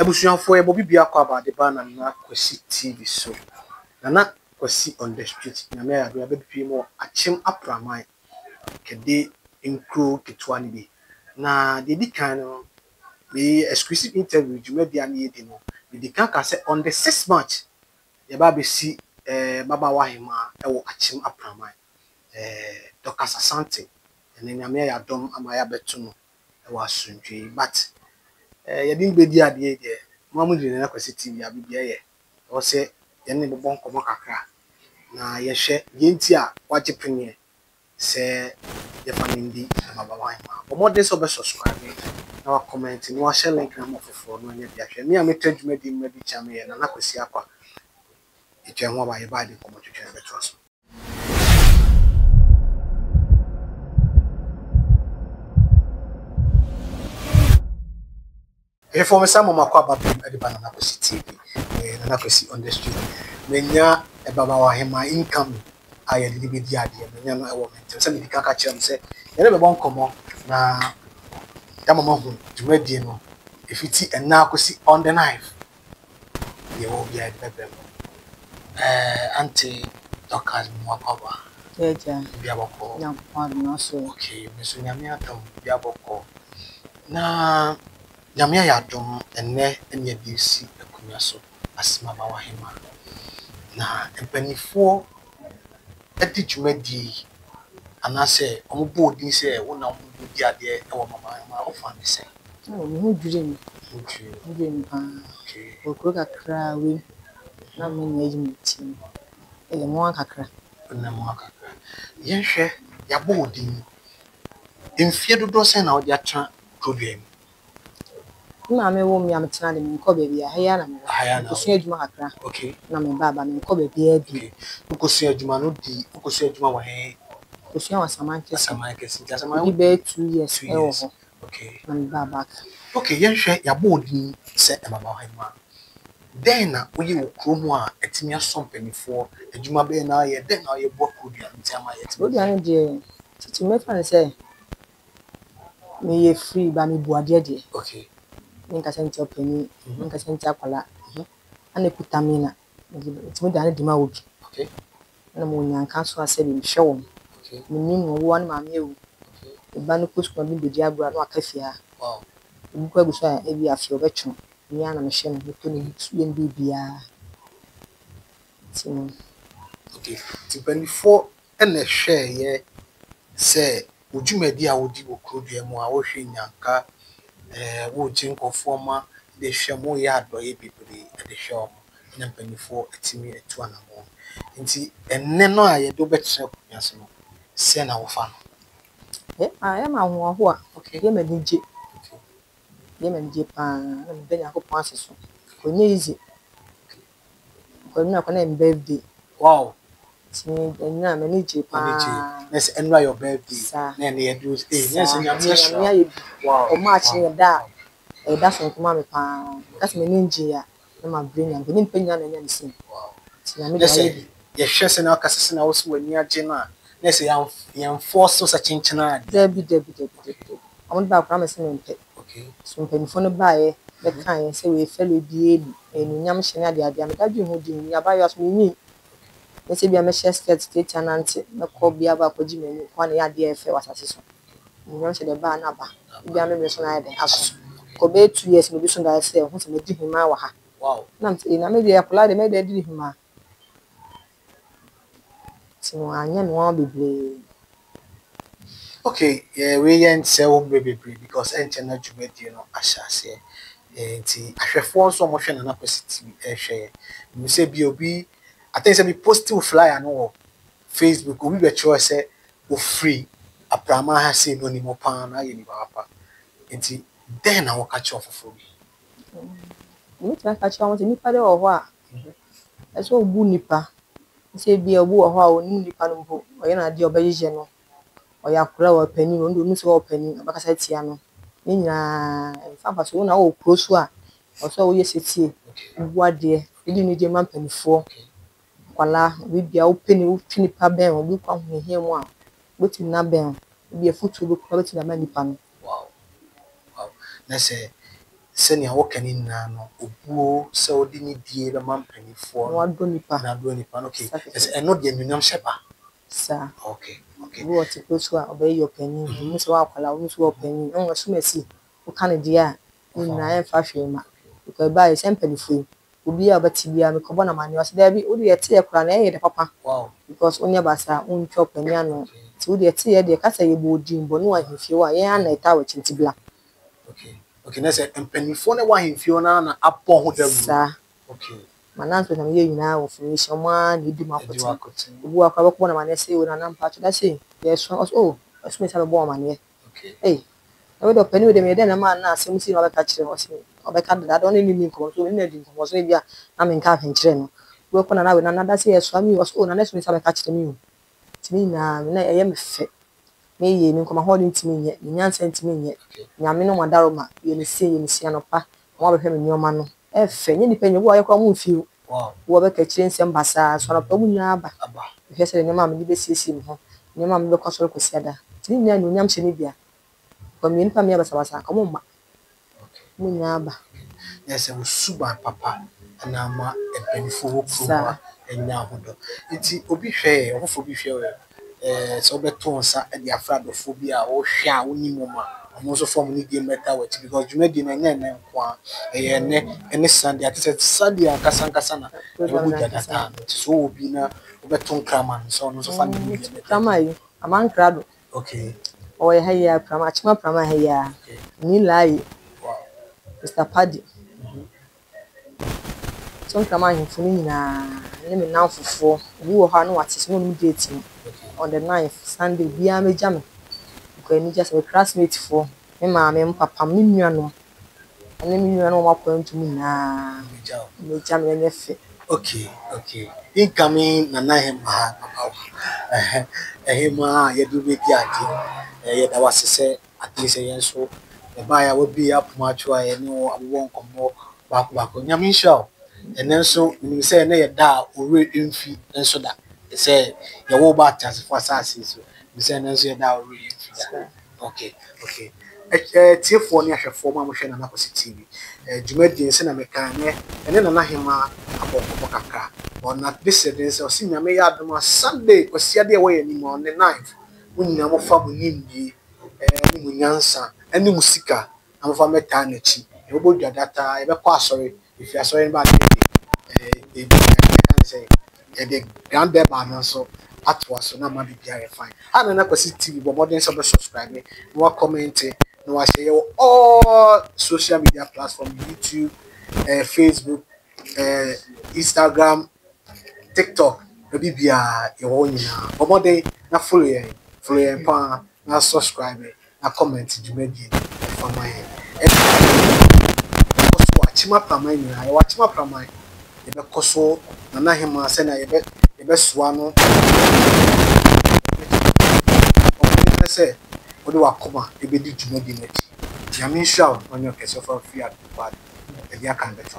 Ebusuafo e bobi bia kwa about the ban na Kwesi TV so. Na Kwesi on the street. Na me ya be mo achim apraman kede nkro ketwa ni bi. Na de di kan no me exclusive interview juma bia na yedi no. Me di kan ka say on the 6th March ye ba be si baba wahima e wo achim apraman. Dr. Asante ene nyame ya dom ama ya beto no e wa sunjwe but ye din bedi ade de mamu di na Kwesi TV abibia ye o se ye ne bobon komo kakra na ye hwe ye nti a waje penye se ye famindi na baba wahima but more dey so be subscribe na wa comment na wa share link na mo foforo no nya bia hwe me a metadwuma di ma bi chame ye na Kwesi akwa etwa ho ba ye ba de komo twetwe beto so. If for me some makwa babem e de banana Kwesi TV na Kwesi on the street menya e baba wahima income aye de be di ade menya no e wo mentem se me di kaka kire se ye be bon komo na ya mama hu dwumadi no efiti ena Kwesi on the knife ye wo bia de bebem anti Dr. Mwakwa Eja bia boko na kwa no so okay me so nyame atom bia boko na nyame ya dom enne enya bi si akunya so asima ba wahema na empanifo edi dwumadi anase omobo odin se wona omobo di ade e wo mama ma ofa me se o mu dream pa okay okro kakra we na me nya yimti ele mo kakra na mo akaka yenhwe ya bo odin emfie dodo se na odi atra program na me wo mi am tena de me ko ba bia haya na me ko adwuma kakra okay na me baba me ko ba bia bi ukosu adwuma no di ukosu adwuma wa he ko wa samanke sama bi be 2 years e wo okay na me baba okay yenhwe ya bo odin se e baba wahema then na oyi wo kromo a etimi asompanifo adwuma be na ye then na ye bo program ntama ye o dia ne de titi me fan say me ye free ba me buade de okay nka senti opani nka senti akwala ana kutamina ntimi da ne de ma wobi okay na mo nyanka so ase bi hwe wo okay minni no wo an ma me ewu okay ba no kusko bi bedi agura no akafia wow bu ko gusa e bi afio betwo ni ana me hwe no to ni ye bi bia tin okay tipanifo ene hwe ye se odwumadi a wodi wo krodua mu a wo hwe nyanka wo jinkofo ma de hwe mo ya adoye bebre de hwe o na mpanifo etimi etu anamo nti enne no a ye do betre kunya so no se na wo fa no ya ma ho ho a okay ye ma nije okay ye ma nije pa na me benya ko pon aseso ko nye easy ko na ko na birthday wow tin na me nije pa let's enjoy your birthday na ye do yes nyame wow o ma chi da e da so kuma me pa kasi me nije ya na ma brain am ni penya na nya nsin wow tin na me da ye ye hwe se na kasese na wo so wani age na na se yan force so chinchina debi amon ba kwa me se me mpe okay so mpanifo no bae be kan se we fellow bi enu nyam hye ade ade me dadwe ho din ya ba yo so ni ne se bia me share skirt state anante me ko bia ba ko jimani kwa na ya de efe wasase so nyam se de ba na ba bia me so na ade aso ko be 2 years me bi so da se ho se me di hima wa ha wow na me bia kula de me de di hima tino anya no bebre okay we yen say wo bebre because enchena dwumadi no ahyase nti ahwefo nso mo hwe na Kwesi TV hwe me say bi obi I think say be positive flyer no Facebook obi be cho say o free aprama ha say no ni mo pa na ye ni papa nti then na wo ka cho fofo bi ni tra ka cha won se nipa de wo ho a eso obu nipa se bia obu wo ho a oni nipa no mpo oye na de obayeje no oya kura wa pani no ndo so wa pani abakasa tia no ni nyina fa so na wo kuro so a oso wo yesetie obu ade idi ni je man panifo kwala we bia wo pani wo twini pa ben obi kwa ho hia mu a boti na ben bia futu bo kwa boti na manipa no wow wow na say sɛnea wɔka ne nyinaa no obuo sɛ wode ne die bɛma mpanimfoɔ na wadɔ nipa na adɔ nipa no okay ɛno deɛ nnunyam hyɛ ba saa okay bi wɔ te kuro so a ɔbɛyɛ ɔpanyin mu sɛ wɔakwala wo nso wɔ ɔpanyin na wɔn so mɛsi woka ne deɛ a ne nyinaa yɛmfa hwee ma because ɛbaa yɛ sɛ mpanimfoɔ yi obi a ɔbɛte biara mekɔbɔ nam aneɛ ɔsɛ daabi wode yɛte yɛ koraa na ɛyɛ dɛ papa because wonyɛ basa wontwa ɔpanyin ano nti wode yɛte yɛ deɛ kasa yɛbɔ odin bɔ ne wahemfie wɔ a yɛn ana ɛta wɔ kyinti bla okay na sɛ mpanimfoɔ ne wahemfie no na abɔ ho dawuro saa okay mananso na meyɛ nyinaa wɔ formation mu a na ɛdi mu akɔte obi wɔ akora bɛkɔbɔ nam aneɛ sɛ wo nana mpa kyerɛ sɛ yɛso ɔsɛ o ɛso sɛ bɛbɔ wɔn aneɛ ɛwɔ dɛ ɔpanyin wɔ dɛm yɛ dɛ na maa na asɛm si na ɔbɛka kyerɛ ɔsɛ ɔbɛka dada ɔne ne ni nkɔmɔ so ne na di nkɔmɔ so bi a na menka ahwenkyerɛ no wobɛkɔ na na nada sɛ yɛsoa mi ɔsɛ o nana so sɛ bɛka kyerɛ mi o nti ne nyinaa na ɛyɛ me fɛ meyɛ me nkɔmɔ hɔ de ntimi nyɛ me nyansa ntimi nyɛ nyame no madaro ma yɛ ne sie anɔpa wɔn abɛhwɛ me nneɛma no ɛfɛ nyɛ nipa nyɛ wo a yɛkɔ mu mfie wo bɛka kyerɛ nsɛm basaa so anɔpa mu nyinaa ba hwɛ sɛ nneɛma a mede bɛsiesie me ho nneɛma a mebɛkɔ sɔre kɔsi ada nti ne nyinaa nnunyam hyɛ ne bia kɔmie nipa meyɛ basabasa kɔmo mma mu nyinaa ba yɛsɛ wo suban papa anaa ma mpanimfoɔ wɔ kurom a ɛnya ahodɔ nti obi hwɛ ɔfoforɔ bi hwɛ sɛ wobɛto nsa de afra adɔfoɔ bi a wɔhwɛ a wonim mu a ɔmo nso fɔm ne die mmɛta wɔ akyi because dwumadie no ɛnyɛ ɛnɛ nko a ɛyɛ ɛne Sunday ate sɛ Sunday ankasa na ɛbɛbɔ dwadata no nti sɛ wowɔ bi na wobɛto nkrama no sɛ ɔno nso fa ne mu krama yi amankra do okay ɔyɛ ha yi a krama akyema krama ha yi a ni lai Mr. Paddy so krama ahemfo no nyinaa ne me nan fofoɔ obi wɔ hɔ a na wate sɛ no mu date mu on the 9th Sunday biara megya me because ni just me classmate foɔ me maame me papa me nuanom ane me nuanom akɔ ntum nyinaa megya me nyɛ fɛ okay incoming nana hema hema yɛde bɛdi ade yɛda wase sɛ at least yɛn so ɛbaa ya wabi apoma atwo a yɛne wɔ abobɔ nkɔmmɔ baako nyame nhyira wo ɛnɛ nso menim sɛ ɛnɛ yɛda a ɔwerɛ mfi nso da sɛ yɛwɔ ba ateasefo asase so menim sɛ ɛnɛ nso yɛda a ɔwerɛ mfi da okay tiefoɔ ne ahwɛfoɔ ma mohwɛ Nana Kwesi TV dwumadie sɛ na meka ɛne Nana Hema abɔ nkɔmmɔ kakra ɔna desɛden sɛ ɔse nyame yɛ adom a Sunday kwasiadeɛ wɔyɛ anim a ɔne 9th mo nyinaa mofa mo nimdie ne mo nyansa ne mo sika na mofa mɛtaa n'akyi yɛbɛbɔ dwadata yɛbɛkɔ asɔre ɛfi asɔre no ba yɛde grand deba no nso atoa so na ma biribiara yɛ fine Nana Kwesi TV bɔ mmɔden sɛ wobɛsubscribe na wakɔmmɛnte na wahyɛ yɛwɔ all social media platform YouTube, Facebook, Instagram, TikTok na biribiara yɛwɔ nyinaa bɔ mmɔden na follow yɛn paa na subscribe na comment dwumadie ɛfa ma yɛn ɛkɔ so akyema praman nyinaa yɛwɔ akyema praman yɛbɛkɔ so Nana Hema sɛnea yɛbɛsoa no ɔmene sɛ wode wakoma ɛbɛdi dwumadie no akyi nyame nhyira wo ɔnyɛ ɔkɛsɛ fa firi adepa ɛde aka mbɛtɔ